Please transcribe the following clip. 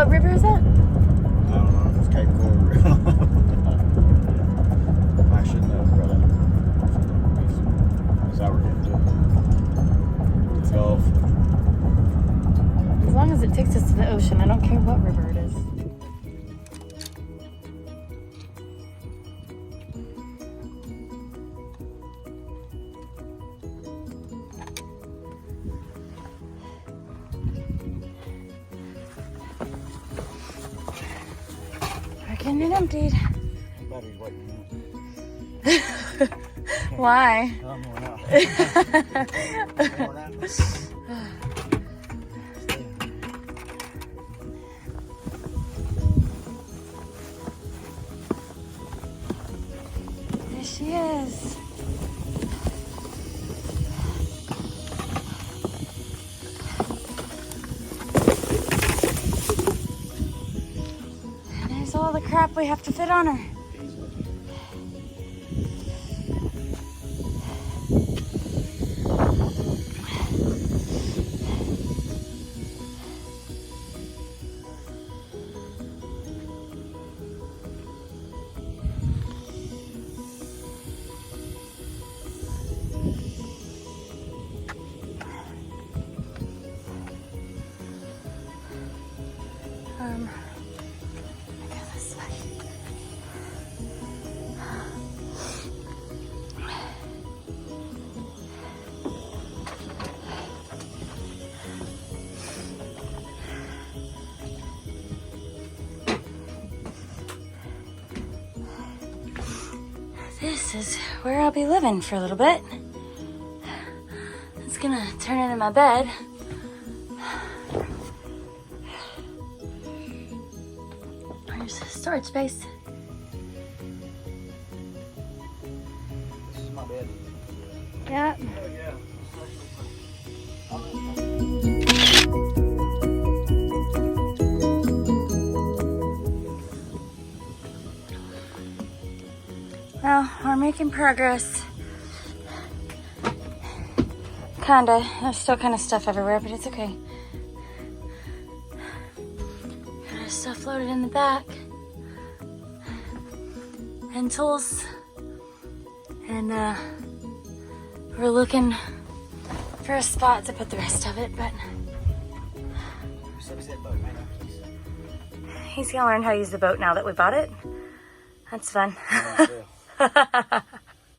What river is that? I don't know. It's Cape Coral. I should know, brother. Is that we're getting to? It's Gulf. As long as it takes us to the ocean, I don't care what river it is. We're getting it emptied. Battery's waiting. Why? I'm worn out. Worn out. There she is. And there's all the crap we have to fit on her. Go this way. This is where I'll be living for a little bit. It's gonna turn into my bed. There's storage space. This is my bed. Yeah. Oh, yeah. Well, we're making progress. Kinda. There's still kind of stuff everywhere, but it's okay. Got our stuff loaded in the back. And tools. And we're looking for a spot to put the rest of it, but he's gonna learn how to use the boat now that we bought it. That's fun.